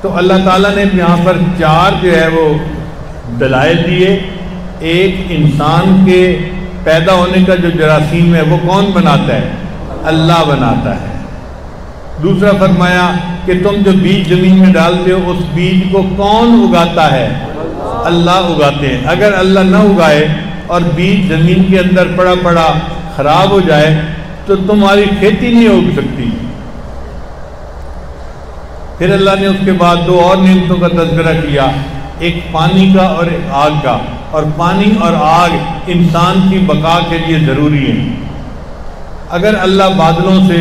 تو اللہ تعالیٰ نے یہاں پر 4 جو ہے وہ دلائل دیے. ایک انسان کے پیدا ہونے کا جو جراثیم ہے وہ کون بناتا ہے؟ اللہ بناتا ہے. دوسرا فرمایا کہ تم جو بیج زمین میں ڈالتے ہو اس بیج کو کون اگاتا ہے؟ اللہ اگاتے ہیں. اگر اللہ نہ اگائے اور بیج زمین کے اندر پڑا پڑا خراب ہو جائے تو تمہاری کھیتی نہیں اگ سکتی. پھر اللہ نے اس کے بعد 2 اور نعمتوں کا تذکرہ کیا، ایک پانی کا اور ایک آگ کا. اور پانی اور آگ انسان کی بقا کے لیے ضروری ہیں. اگر اللہ بادلوں سے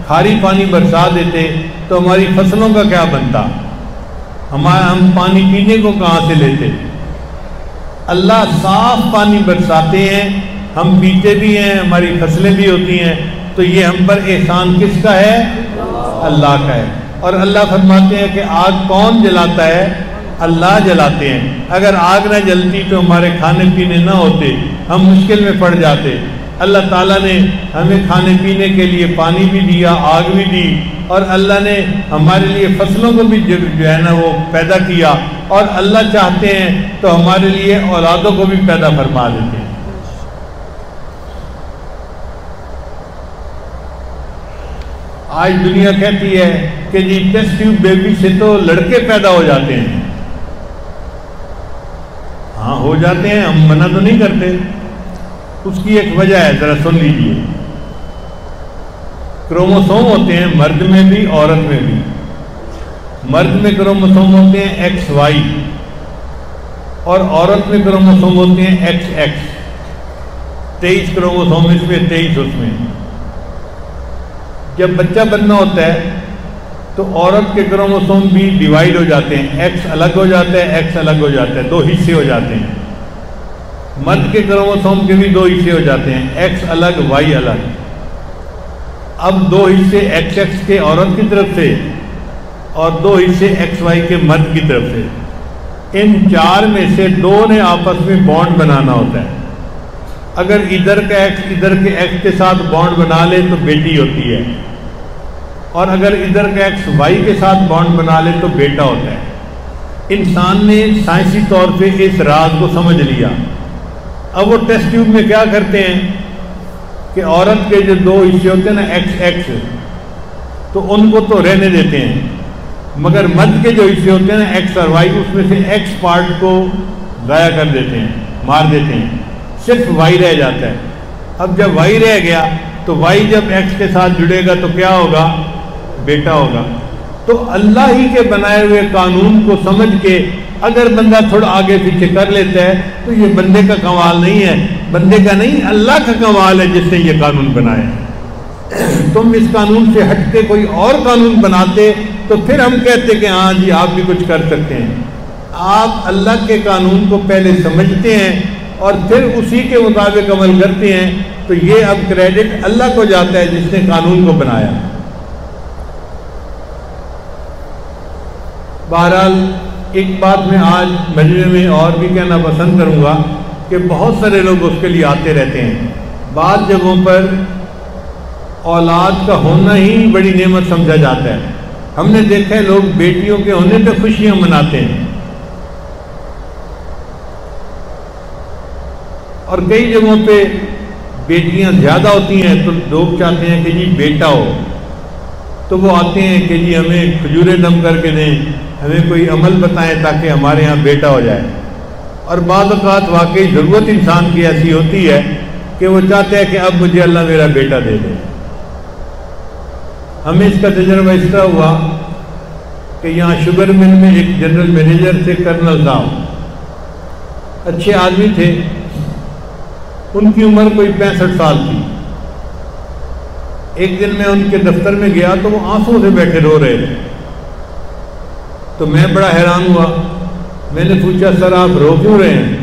کھاری پانی برسا دیتے تو ہماری فصلوں کا کیا بنتا؟ ہم پانی پینے کو کہاں سے لیتے؟ اللہ صاف پانی برساتے ہیں، ہم پیتے بھی ہیں، ہماری فصلیں بھی ہوتی ہیں. تو یہ ہم پر احسان کس کا ہے؟ اللہ کا ہے. اور اللہ فرماتے ہیں کہ آگ کون جلاتا ہے؟ اللہ جلاتے ہیں. اگر آگ نہ جلتی تو ہمارے کھانے پینے نہ ہوتے، ہم مشکل میں پڑ جاتے. اللہ تعالیٰ نے ہمیں کھانے پینے کے لیے پانی بھی دیا، آگ بھی دی، اور اللہ نے ہمارے لیے فصلوں کو بھی جو ہے نا وہ پیدا کیا. اور اللہ چاہتے ہیں تو ہمارے لیے اولادوں کو بھی پیدا فرما دیتے ہیں. آج دنیا کہتی ہے کہ جی ٹیسٹ ٹیوب بیبی سے تو لڑکے پیدا ہو جاتے ہیں. ہاں ہو جاتے ہیں، ہم منع تو نہیں کرتے. اس کی ایک وجہ ہے، ذرا سن لیجئے. کروموسوم ہوتے ہیں مرد میں بھی عورت میں بھی. مرد میں کروموسوم ہوتے ہیں ایکس وائی اور عورت میں کروموسوم ہوتے ہیں ایکس ایکس. 23 کروموسوم اس میں 23 اس میں. جب بچہ بننا ہوتا ہے تو عورت کے کروموسوم بھی ڈیوائیڈ ہو جاتے ہیں، ایکس الگ ہو جاتا ہے، ایکس الگ ہو جاتا ہے، 2 حصے ہو جاتے ہیں. مرد کے کروموسوم کے بھی 2 حصے ہو جاتے ہیں، ایکس الگ وائی الگ. اب 2 حصے ایکس ایکس کے عورت کی طرف سے اور 2 حصے ایکس وائی کے مرد کی طرف سے. ان 4 میں سے 2 نے آپس میں بانڈ بنانا ہوتا ہے. اگر ادھر کا ایکس ادھر کے ایکس کے ساتھ بانڈ بنا لے تو بیٹی ہوتی ہے، اور اگر ادھر کا ایکس وائی کے ساتھ بانڈ بنا لے تو بیٹا ہوتا ہے. انسان نے سائنسی طور پہ اس راز کو سمجھ لیا. اب وہ ٹیسٹ ٹیوب میں کیا کرتے ہیں کہ عورت کے جو 2 حصے ہوتے ہیں نا ایکس ایکس، تو ان کو تو رہنے دیتے ہیں، مگر مرد کے جو حصے ہوتے ہیں نا ایکس اور وائی، اس میں سے ایکس پارٹ کو ضائع کر دیتے ہیں، مار دیتے ہیں، صرف وائی رہ جاتا ہے. اب جب وائی رہ گیا تو وائی جب ایکس کے ساتھ جڑے گا تو کیا ہوگا؟ بیٹا ہوگا. تو اللہ ہی کے بنائے ہوئے قانون کو سمجھ کے اگر بندہ تھوڑا آگے پیچھے کر لیتا ہے تو یہ بندے کا کمال نہیں ہے، بندے کا نہیں، اللہ کا کمال ہے جس نے یہ قانون بنایا. تم اس قانون سے ہٹ کے کوئی اور قانون بناتے تو پھر ہم کہتے کہ ہاں جی آپ بھی کچھ کر سکتے ہیں. آپ اللہ کے قانون کو پہلے سمجھتے ہیں اور پھر اسی کے مطابق عمل کرتے ہیں، تو یہ اب کریڈٹ اللہ کو جاتا ہے جس نے قانون کو بنایا. بہرحال ایک بات میں آج مجمع میں اور بھی کہنا پسند کروں گا کہ بہت سارے لوگ اس کے لیے آتے رہتے ہیں. بعض جگہوں پر اولاد کا ہونا ہی بڑی نعمت سمجھا جاتا ہے. ہم نے دیکھا ہے لوگ بیٹیوں کے ہونے پہ خوشیاں مناتے ہیں، اور کئی جگہوں پہ بیٹیاں زیادہ ہوتی ہیں تو لوگ چاہتے ہیں کہ جی بیٹا ہو، تو وہ آتے ہیں کہ جی ہمیں کھجوریں دم کر کے دیں، ہمیں کوئی عمل بتائیں تاکہ ہمارے ہاں بیٹا ہو جائے. اور بعض اوقات واقعی ضرورت انسان کی ایسی ہوتی ہے کہ وہ چاہتے ہیں کہ اب مجھے اللہ میرا بیٹا دے دے. ہمیں اس کا تجربہ اس طرح ہوا کہ یہاں شوگر مل میں ایک جنرل مینیجر تھے کرنل صاحب، اچھے آدمی تھے. ان کی عمر کوئی 65 سال تھی. ایک دن میں ان کے دفتر میں گیا تو وہ آنسوں سے بیٹھے رو رہے تھے. تو میں بڑا حیران ہوا. میں نے پوچھا سر آپ رو کیوں رہے ہیں؟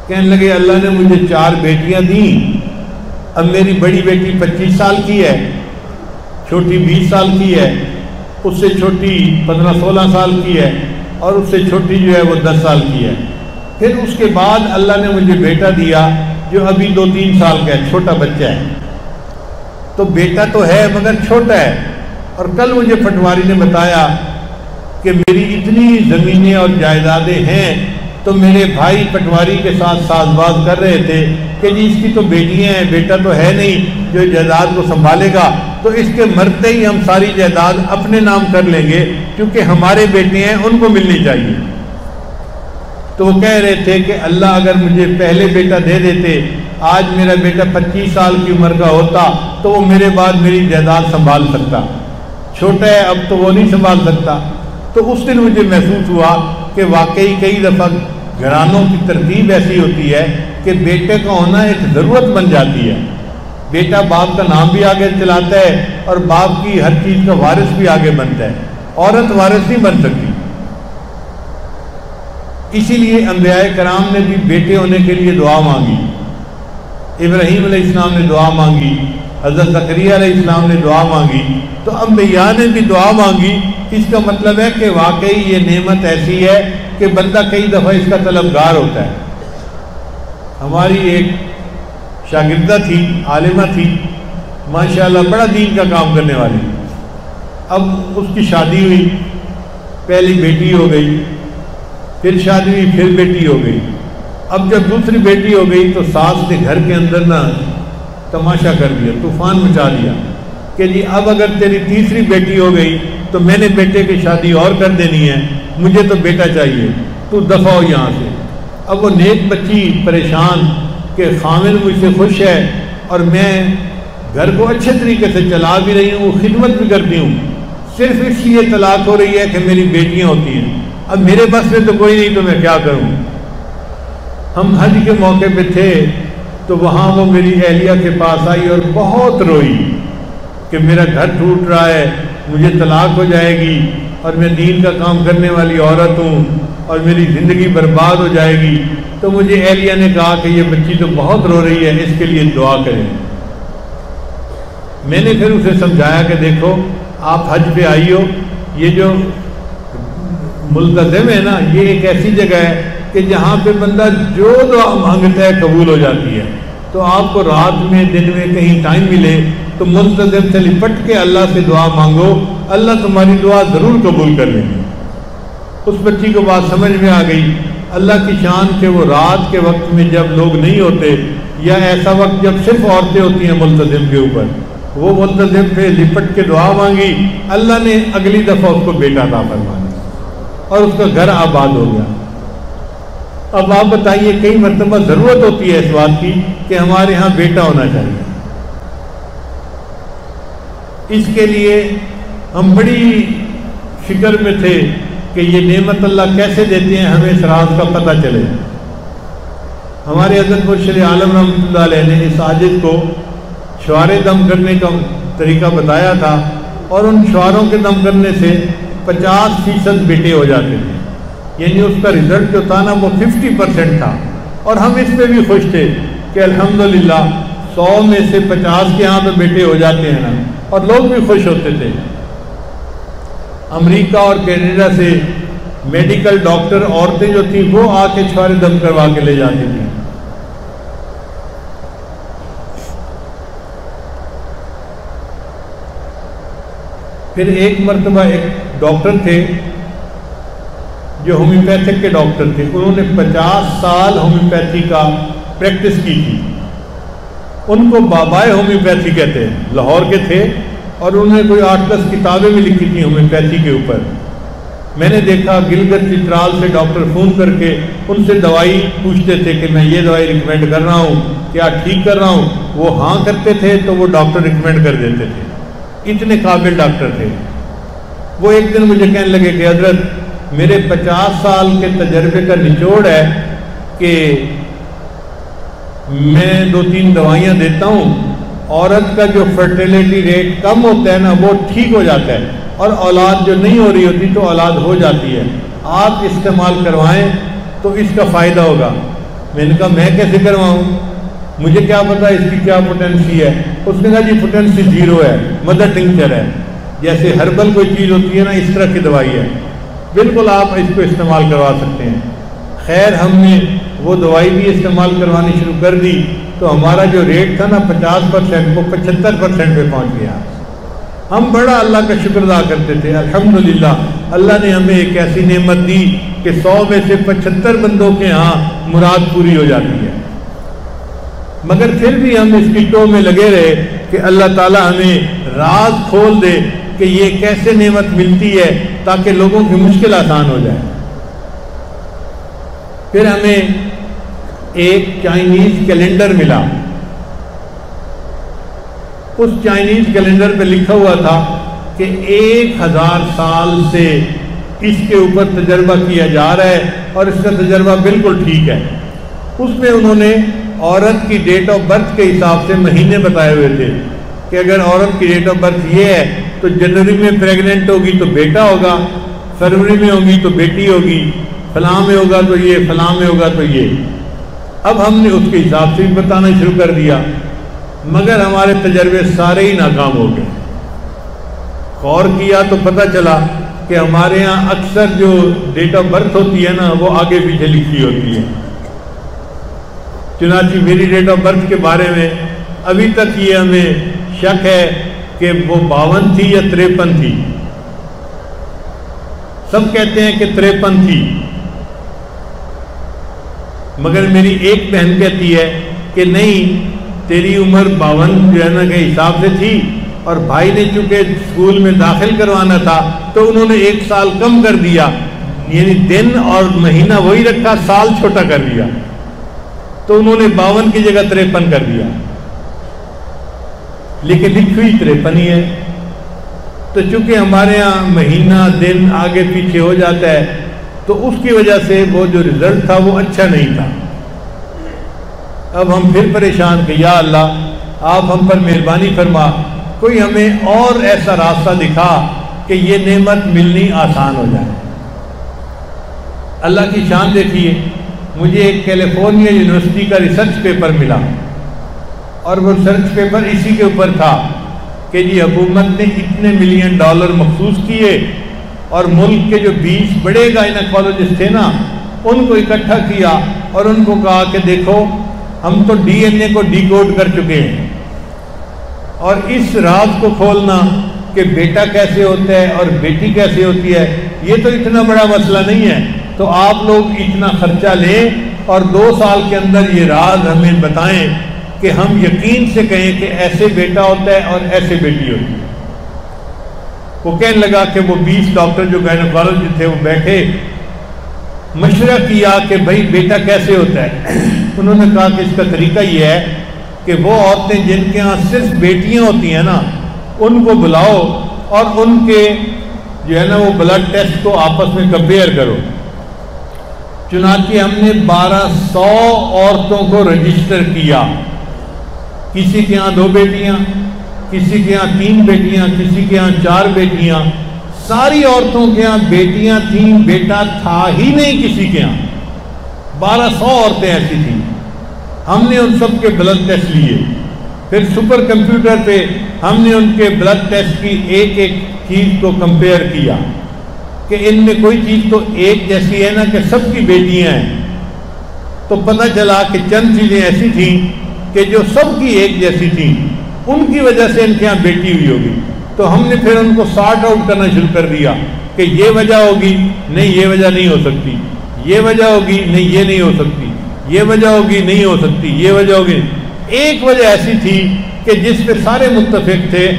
کہنے لگے اللہ نے مجھے 4 بیٹیاں دیں. اب میری بڑی بیٹی 25 سال کی ہے، چھوٹی 20 سال کی ہے، اس سے چھوٹی 15-16 سال کی ہے، اور اس سے چھوٹی جو ہے وہ 10 سال کی ہے. پھر اس کے بعد اللہ نے مجھے بیٹا دیا جو ابھی 2-3 سال کا ہے، چھوٹا بچہ ہے. تو بیٹا تو ہے مگر چھوٹا ہے. اور کل مجھے پٹواری نے بتایا کہ میری اتنی زمینیں اور جائیدادیں ہیں، تو میرے بھائی پٹواری کے ساتھ ساز باز کر رہے تھے کہ جی اس کی تو بیٹیاں ہیں، بیٹا تو ہے نہیں جو جائیداد کو سنبھالے گا، تو اس کے مرتے ہی ہم ساری جائیداد اپنے نام کر لیں گے کیونکہ ہمارے بیٹے ہیں، ان کو ملنی چاہیے۔ تو وہ کہہ رہے تھے کہ اللہ اگر مجھے پہلے بیٹا دے دیتے، آج میرا بیٹا 25 سال کی عمر کا ہوتا تو وہ میرے بعد میری جائیداد سنبھال سکتا، چھوٹا ہے اب تو وہ نہیں سنبھال سکتا۔ تو اس دن مجھے محسوس ہوا کہ واقعی کئی دفعہ گھرانوں کی ترتیب ایسی ہوتی ہے کہ بیٹے کا ہونا ایک ضرورت بن جاتی ہے، بیٹا باپ کا نام بھی آگے چلاتا ہے اور باپ کی ہر چیز کا وارث بھی آگے بنتا ہے، عورت وارث نہیں بن سکتی۔ اسی لیے انبیاء کرام نے بھی بیٹے ہونے کے لیے دعا مانگی، ابراہیم علیہ السلام نے دعا مانگی، حضرت زکریا علیہ السلام نے دعا مانگی، تو انبیاء نے بھی دعا مانگی۔ اس کا مطلب ہے کہ واقعی یہ نعمت ایسی ہے کہ بندہ کئی دفعہ اس کا طلبگار ہوتا ہے۔ ہماری ایک شاگردہ تھی، عالمہ تھی، ماشاءاللہ بڑا دین کا کام کرنے والی، اب اس کی شادی ہوئی، پہلی بیٹی ہو گئی، پھر شادی ہوئی، پھر بیٹی ہو گئی۔ اب جب دوسری بیٹی ہو گئی تو ساس نے گھر کے اندر نا تماشا کر دیا، طوفان مچا دیا کہ جی اب اگر تیری تیسری بیٹی ہو گئی تو میں نے بیٹے کی شادی اور کر دینی ہے، مجھے تو بیٹا چاہیے، تو دفع ہو یہاں سے۔ اب وہ نیک بچی پریشان کہ خامن مجھ سے خوش ہے اور میں گھر کو اچھے طریقے سے چلا بھی رہی ہوں، خدمت بھی کرتی ہوں، صرف اس لیے طلاق ہو رہی ہے کہ میری بیٹیاں ہوتی ہیں، اب میرے بس میں تو کوئی نہیں، تو میں کیا کروں۔ ہم حج کے موقع پہ تھے تو وہاں وہ میری اہلیہ کے پاس آئی اور بہت روئی کہ میرا گھر ٹوٹ رہا ہے، مجھے طلاق ہو جائے گی اور میں دین کا کام کرنے والی عورت ہوں اور میری زندگی برباد ہو جائے گی۔ تو مجھے اہلیہ نے کہا کہ یہ بچی تو بہت رو رہی ہے، اس کے لیے دعا کریں۔ میں نے پھر اسے سمجھایا کہ دیکھو آپ حج پہ آئی ہو، یہ جو ملتزم ہے نا، یہ ایک ایسی جگہ ہے کہ جہاں پہ بندہ جو دعا مانگتا ہے قبول ہو جاتی ہے، تو آپ کو رات میں دن میں کہیں ٹائم ملے تو ملتزم سے لپٹ کے اللہ سے دعا مانگو، اللہ تمہاری دعا ضرور قبول کر لیں گے۔ اس بچی کو بات سمجھ میں آ گئی، اللہ کی شان کہ وہ رات کے وقت میں جب لوگ نہیں ہوتے یا ایسا وقت جب صرف عورتیں ہوتی ہیں ملتزم کے اوپر، وہ ملتزم پہ لپٹ کے دعا مانگی، اللہ نے اگلی دفعہ اس کو بیٹا عطا فرمایا اور اس کا گھر آباد ہو گیا۔ اب آپ بتائیے، کئی مرتبہ ضرورت ہوتی ہے اس بات کی کہ ہمارے ہاں بیٹا ہونا چاہیے۔ اس کے لیے ہم بڑی فکر میں تھے کہ یہ نعمت اللہ کیسے دیتے ہیں، ہمیں اس راز کا پتہ چلے۔ ہمارے حضرت مرشد عالم رحمۃ اللہ علیہ نے اس عاجز کو شعارے دم کرنے کا طریقہ بتایا تھا، اور ان شعاروں کے دم کرنے سے 50% بیٹے ہو جاتے تھے، یعنی اس کا رزلٹ جو تھا نا وہ 50% تھا، اور ہم اس پہ بھی خوش تھے کہ الحمدللہ 100 میں سے 50 کے ہاں تو بیٹے ہو جاتے ہیں نا، اور لوگ بھی خوش ہوتے تھے۔ امریکہ اور کینیڈا سے میڈیکل ڈاکٹر عورتیں جو تھیں وہ آ کے شعارے دم کروا کے لے جاتی تھیں۔ پھر ایک مرتبہ ایک ڈاکٹر تھے جو ہومیوپیتھک کے ڈاکٹر تھے، انہوں نے 50 سال ہومیوپیتھی کا پریکٹس کی تھی، ان کو بابائے ہومیوپیتھی کہتے ہیں، لاہور کے تھے، اور انہوں نے کوئی 8-10 کتابیں بھی لکھی تھیں ہومیوپیتھی کے اوپر۔ میں نے دیکھا گلگت چترال سے ڈاکٹر فون کر کے ان سے دوائی پوچھتے تھے کہ میں یہ دوائی ریکمینڈ کر رہا ہوں، کیا ٹھیک کر رہا ہوں؟ وہ ہاں کرتے تھے تو وہ ڈاکٹر ریکمینڈ کر دیتے تھے، اتنے قابل ڈاکٹر تھے۔ وہ ایک دن مجھے کہنے لگے کہ حضرت میرے 50 سال کے تجربے کا نچوڑ ہے کہ میں 2-3 دوائیاں دیتا ہوں، عورت کا جو فرٹیلیٹی ریٹ کم ہوتا ہے نا وہ ٹھیک ہو جاتا ہے، اور اولاد جو نہیں ہو رہی ہوتی تو اولاد ہو جاتی ہے، آپ استعمال کروائیں تو اس کا فائدہ ہوگا۔ میں نے کہا میں کیسے کرواؤں، مجھے کیا پتا اس کی کیا پوٹینسی ہے؟ اس نے کہا جی پوٹینسی 0 ہے، مدر ٹنکچر ہے، جیسے ہربل کوئی چیز ہوتی ہے نا اس طرح کی دوائی ہے، بالکل آپ اس کو استعمال کروا سکتے ہیں۔ خیر ہم نے وہ دوائی بھی استعمال کروانی شروع کر دی تو ہمارا جو ریٹ تھا نا 50% وہ 75% پہ پہنچ گیا۔ ہم بڑا اللہ کا شکر ادا کرتے تھے، الحمدللہ اللہ نے ہمیں ایک ایسی نعمت دی کہ 100 میں سے 75 بندوں کے ہاں مراد پوری ہو جاتی ہے، مگر پھر بھی ہم اس کی ٹو میں لگے رہے کہ اللہ تعالی ہمیں راز کھول دے کہ یہ کیسے نعمت ملتی ہے تاکہ لوگوں کی مشکل آسان ہو جائے۔ پھر ہمیں ایک چائنیز کیلنڈر ملا، اس چائنیز کیلنڈر پہ لکھا ہوا تھا کہ 1000 سال سے اس کے اوپر تجربہ کیا جا رہا ہے اور اس کا تجربہ بالکل ٹھیک ہے۔ اس میں انہوں نے عورت کی ڈیٹ آف برتھ کے حساب سے مہینے بتائے ہوئے تھے کہ اگر عورت کی ڈیٹ آف برتھ یہ ہے تو جنوری میں پریگننٹ ہوگی تو بیٹا ہوگا، فروری میں ہوگی تو بیٹی ہوگی، فلاں میں ہوگا تو یہ، فلاں میں ہوگا تو یہ۔ اب ہم نے اس کے حساب سے بھی بتانا شروع کر دیا، مگر ہمارے تجربے سارے ہی ناکام ہو گئے۔ غور کیا تو پتہ چلا کہ ہمارے ہاں اکثر جو ڈیٹ آف برتھ ہوتی ہے نا وہ آگے پیچھے لکھی ہوتی ہے۔ چنانچہ میری ڈیٹ آف برتھ کے بارے میں ابھی تک یہ ہمیں شک ہے کہ وہ 52 تھی یا 53 تھی۔ سب کہتے ہیں کہ 53 تھی، مگر میری ایک بہن کہتی ہے کہ نہیں تیری عمر 52 جو ہے نا کے حساب سے تھی، اور بھائی نے چونکہ اسکول میں داخل کروانا تھا تو انہوں نے 1 سال کم کر دیا، یعنی دن اور مہینہ وہی رکھا، سال چھوٹا کر دیا، تو انہوں نے 52 کی جگہ 53 کر دیا، لیکن لکھی ہوئی 53 ہی ہے۔ تو چونکہ ہمارے ہاں مہینہ دن آگے پیچھے ہو جاتا ہے تو اس کی وجہ سے وہ جو رزلٹ تھا وہ اچھا نہیں تھا۔ اب ہم پھر پریشان کہ یا اللہ آپ ہم پر مہربانی فرما، کوئی ہمیں اور ایسا راستہ دکھا کہ یہ نعمت ملنی آسان ہو جائے۔ اللہ کی شان دیکھیے، مجھے ایک کیلیفورنیا یونیورسٹی کا ریسرچ پیپر ملا، اور وہ ریسرچ پیپر اسی کے اوپر تھا کہ جی حکومت نے اتنے $1 ملین مخصوص کیے اور ملک کے جو 20 بڑے گائنیکالوجسٹ تھے نا ان کو اکٹھا کیا اور ان کو کہا کہ دیکھو ہم تو DNA کو ڈیکوڈ کر چکے ہیں، اور اس راز کو کھولنا کہ بیٹا کیسے ہوتا ہے اور بیٹی کیسے ہوتی ہے یہ تو اتنا بڑا مسئلہ نہیں ہے، تو آپ لوگ اتنا خرچہ لیں اور 2 سال کے اندر یہ راز ہمیں بتائیں کہ ہم یقین سے کہیں کہ ایسے بیٹا ہوتا ہے اور ایسے بیٹی ہوتی ہے۔ وہ کہنے لگا کہ وہ 20 ڈاکٹر جو گائنیکالوجسٹ تھے وہ بیٹھے، مشورہ کیا کہ بھائی بیٹا کیسے ہوتا ہے۔ انہوں نے کہا کہ اس کا طریقہ یہ ہے کہ وہ عورتیں جن کے ہاں صرف بیٹیاں ہوتی ہیں نا ان کو بلاؤ اور ان کے جو ہے نا وہ بلڈ ٹیسٹ کو آپس میں کمپیئر کرو۔ چنانچہ ہم نے 1200 عورتوں کو رجسٹر کیا، کسی کے ہاں 2 بیٹیاں، کسی کے ہاں 3 بیٹیاں، کسی کے ہاں 4 بیٹیاں، ساری عورتوں کے ہاں بیٹیاں تھیں، بیٹا تھا ہی نہیں کسی کے ہاں۔ 1200 عورتیں ایسی تھیں۔ ہم نے ان سب کے بلڈ ٹیسٹ لیے، پھر سپر کمپیوٹر پہ ہم نے ان کے بلڈ ٹیسٹ کی ایک ایک چیز کو کمپیئر کیا کہ ان میں کوئی چیز تو ایک جیسی ہے نا کہ سب کی بیٹیاں ہیں، تو پتہ چلا کہ چند چیزیں ایسی تھیں کہ جو سب کی ایک جیسی تھیں، ان کی وجہ سے ان کے یہاں بیٹی ہوئی ہوگی۔ تو ہم نے پھر ان کو سارٹ آؤٹ کرنا شروع کر دیا کہ یہ وجہ ہوگی، نہیں یہ وجہ نہیں ہو سکتی، یہ وجہ ہوگی، نہیں یہ نہیں ہو سکتی، یہ وجہ ہوگی، نہیں ہو سکتی، یہ وجہ ہوگی۔ ایک وجہ ایسی تھی کہ جس پہ سارے متفق تھے،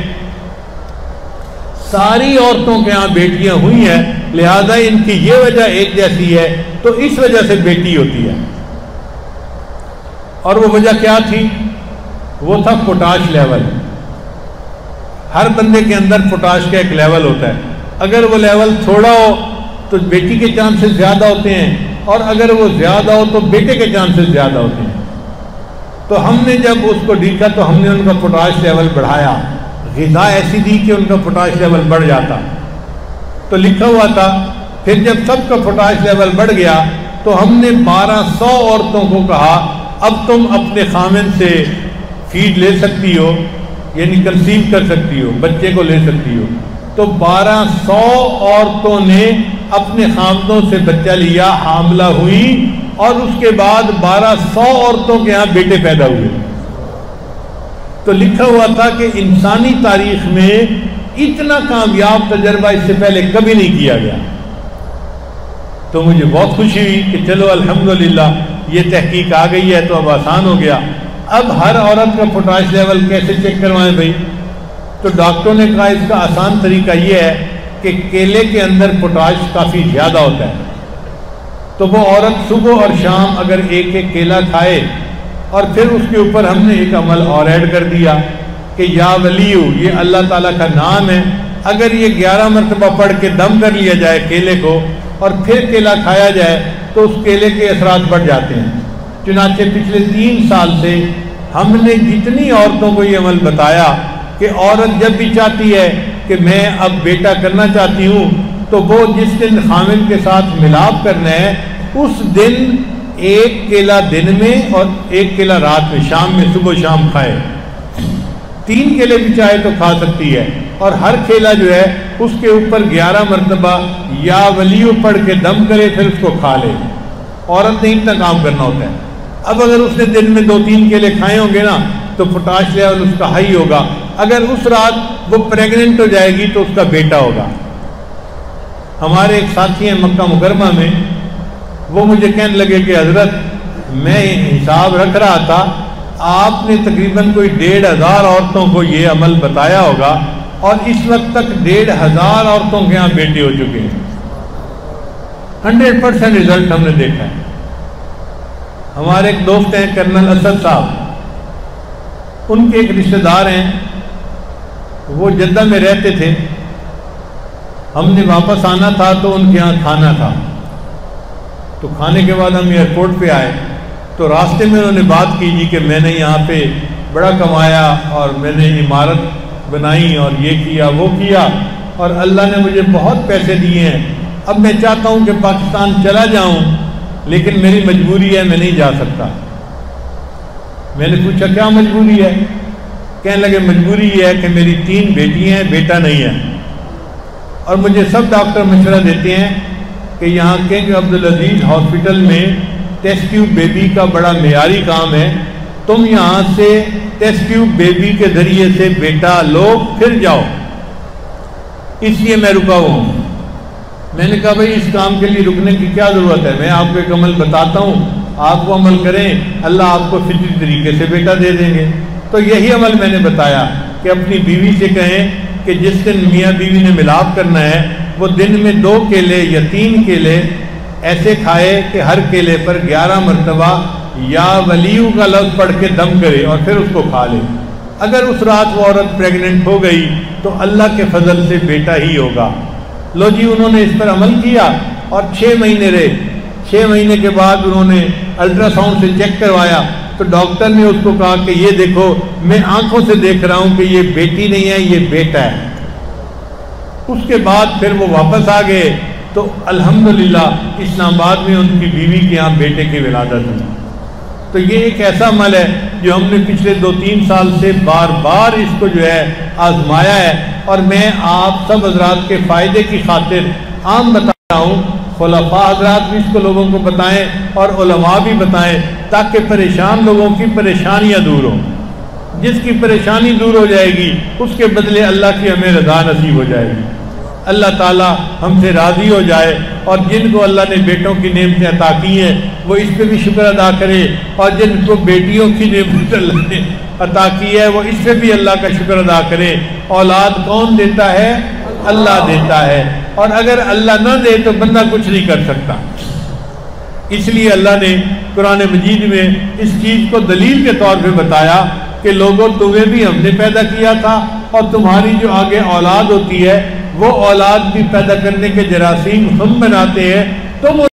ساری عورتوں کے ہاں بیٹیاں ہوئی ہیں، لہذا ان کی یہ وجہ ایک جیسی ہے تو اس وجہ سے بیٹی ہوتی ہے۔ اور وہ وجہ کیا تھی؟ وہ تھا پوٹاش لیول۔ ہر بندے کے اندر پوٹاش کا ایک لیول ہوتا ہے، اگر وہ لیول تھوڑا ہو تو بیٹی کے چانسز زیادہ ہوتے ہیں، اور اگر وہ زیادہ ہو تو بیٹے کے چانسز زیادہ ہوتے ہیں۔ تو ہم نے جب اس کو دیکھا تو ہم نے ان کا پوٹاش لیول بڑھایا، غذا ایسی دی کہ ان کا پوٹاش لیول بڑھ جاتا۔ تو لکھا ہوا تھا پھر جب سب کا پوٹاش لیول بڑھ گیا تو ہم نے 1200 عورتوں کو کہا اب تم اپنے خامن سے فیڈ لے سکتی ہو، یعنی کنسیو کر سکتی ہو، بچے کو لے سکتی ہو۔ تو 1200 عورتوں نے اپنے خامدوں سے بچہ لیا، حاملہ ہوئی، اور اس کے بعد 1200 عورتوں کے ہاں بیٹے پیدا ہوئے۔ تو لکھا ہوا تھا کہ انسانی تاریخ میں اتنا کامیاب تجربہ اس سے پہلے کبھی نہیں کیا گیا۔ تو مجھے بہت خوشی ہوئی کہ چلو الحمدللہ یہ تحقیق آ گئی ہے تو اب آسان ہو گیا۔ اب ہر عورت کا پوٹاش لیول کیسے چیک کروائیں بھائی؟ تو ڈاکٹروں نے کہا اس کا آسان طریقہ یہ ہے کہ کیلے کے اندر پوٹاش کافی زیادہ ہوتا ہے، تو وہ عورت صبح اور شام اگر ایک ایک کیلا کھائے، اور پھر اس کے اوپر ہم نے ایک عمل اور ایڈ کر دیا کہ یا ولیو، یہ اللہ تعالیٰ کا نام ہے، اگر یہ 11 مرتبہ پڑھ کے دم کر لیا جائے کیلے کو اور پھر کیلا کھایا جائے تو اس کیلے کے اثرات بڑھ جاتے ہیں۔ چنانچہ پچھلے 3 سال سے ہم نے جتنی عورتوں کو یہ عمل بتایا کہ عورت جب بھی چاہتی ہے کہ میں اب بیٹا کرنا چاہتی ہوں تو وہ جس دن خامن کے ساتھ ملاپ کرنا ہے اس دن ایک کیلا دن میں اور ایک کیلا رات میں، شام میں، صبح شام کھائے۔ 3 کیلے بھی چاہے تو کھا سکتی ہے، اور ہر کیلا جو ہے اس کے اوپر 11 مرتبہ یا ولیو پڑھ کے دم کرے، پھر اس کو کھا لے۔ عورت نے اتنا کام کرنا ہوتا ہے۔ اب اگر اس نے دن میں 2-3 کیلے کھائے ہوں گے نا تو پوٹاش لیول اس کا ہائی ہوگا۔ اگر اس رات وہ پریگننٹ ہو جائے گی تو اس کا بیٹا ہوگا۔ ہمارے ایک ساتھی ہیں مکہ مکرمہ میں، وہ مجھے کہنے لگے کہ حضرت میں حساب رکھ رہا تھا، آپ نے تقریباً کوئی 1500 عورتوں کو یہ عمل بتایا ہوگا، اور اس وقت تک 1500 عورتوں کے یہاں بیٹے ہو چکے ہیں۔ 100% رزلٹ ہم نے دیکھا ہے۔ ہمارے ایک دوست ہیں کرنل اسد صاحب، ان کے ایک رشتہ دار ہیں، وہ جدہ میں رہتے تھے، ہم نے واپس آنا تھا تو ان کے یہاں کھانا تھا، تو کھانے کے بعد ہم ایئرپورٹ پہ آئے تو راستے میں انہوں نے بات کی جی کہ میں نے یہاں پہ بڑا کمایا اور میں نے عمارت بنائی اور یہ کیا وہ کیا اور اللہ نے مجھے بہت پیسے دیے ہیں، اب میں چاہتا ہوں کہ پاکستان چلا جاؤں لیکن میری مجبوری ہے، میں نہیں جا سکتا۔ میں نے پوچھا کیا مجبوری ہے؟ کہنے لگے مجبوری یہ ہے کہ میری 3 بیٹیاں ہیں، بیٹا نہیں ہے، اور مجھے سب ڈاکٹر مشورہ دیتے ہیں کہ یہاں کنگ عبدالعزیز ہاسپٹل میں ٹیسٹ ٹیوب بیبی کا بڑا معیاری کام ہے، تم یہاں سے ٹیسٹ ٹیوب بیبی کے ذریعے سے بیٹا لو پھر جاؤ، اس لیے میں رکا ہوا ہوں۔ میں نے کہا بھائی اس کام کے لیے رکنے کی کیا ضرورت ہے، میں آپ کو ایک عمل بتاتا ہوں، آپ وہ عمل کریں، اللہ آپ کو فطری طریقے سے بیٹا دے دیں گے۔ تو یہی عمل میں نے بتایا کہ اپنی بیوی سے کہیں کہ جس دن میاں بیوی نے ملاپ کرنا ہے وہ دن میں 2 کیلے یا 3 کیلے ایسے کھائے کہ ہر کیلے پر 11 مرتبہ یا ولیو کا لفظ پڑھ کے دم کرے اور پھر اس کو کھا لے۔ اگر اس رات وہ عورت پریگننٹ ہو گئی تو اللہ کے فضل سے بیٹا ہی ہوگا۔ لو جی انہوں نے اس پر عمل کیا اور 6 مہینے رہے۔ 6 مہینے کے بعد انہوں نے الٹرا ساؤنڈ سے چیک کروایا تو ڈاکٹر نے اس کو کہا کہ یہ دیکھو میں آنکھوں سے دیکھ رہا ہوں کہ یہ بیٹی نہیں ہے، یہ بیٹا ہے۔ اس کے بعد پھر وہ واپس آ گئے تو الحمدللہ اسلام آباد میں ان کی بیوی کے یہاں بیٹے کی ولادت ہوئی۔ تو یہ ایک ایسا عمل ہے جو ہم نے پچھلے 2-3 سال سے بار بار اس کو جو ہے آزمایا ہے، اور میں آپ سب حضرات کے فائدے کی خاطر عام بتا رہا ہوں، خلفاء حضرات بھی اس کو لوگوں کو بتائیں اور علماء بھی بتائیں تاکہ پریشان لوگوں کی پریشانیاں دور ہوں۔ جس کی پریشانی دور ہو جائے گی اس کے بدلے اللہ کی ہمیں رضا نصیب ہو جائے گی، اللہ تعالیٰ ہم سے راضی ہو جائے، اور جن کو اللہ نے بیٹوں کی نعمتیں عطا کی ہیں وہ اس پہ بھی شکر ادا کرے، اور جن کو بیٹیوں کی نعمت اللہ نے عطا کی ہے وہ اس پہ بھی اللہ کا شکر ادا کرے۔ اولاد کون دیتا ہے؟ اللہ دیتا ہے، اور اگر اللہ نہ دے تو بندہ کچھ نہیں کر سکتا۔ اس لیے اللہ نے قرآن مجید میں اس چیز کو دلیل کے طور پہ بتایا کہ لوگوں تمہیں بھی ہم نے پیدا کیا تھا، اور تمہاری جو آگے اولاد ہوتی ہے وہ اولاد بھی پیدا کرنے کے جراثیم ہم بناتے ہیں، تم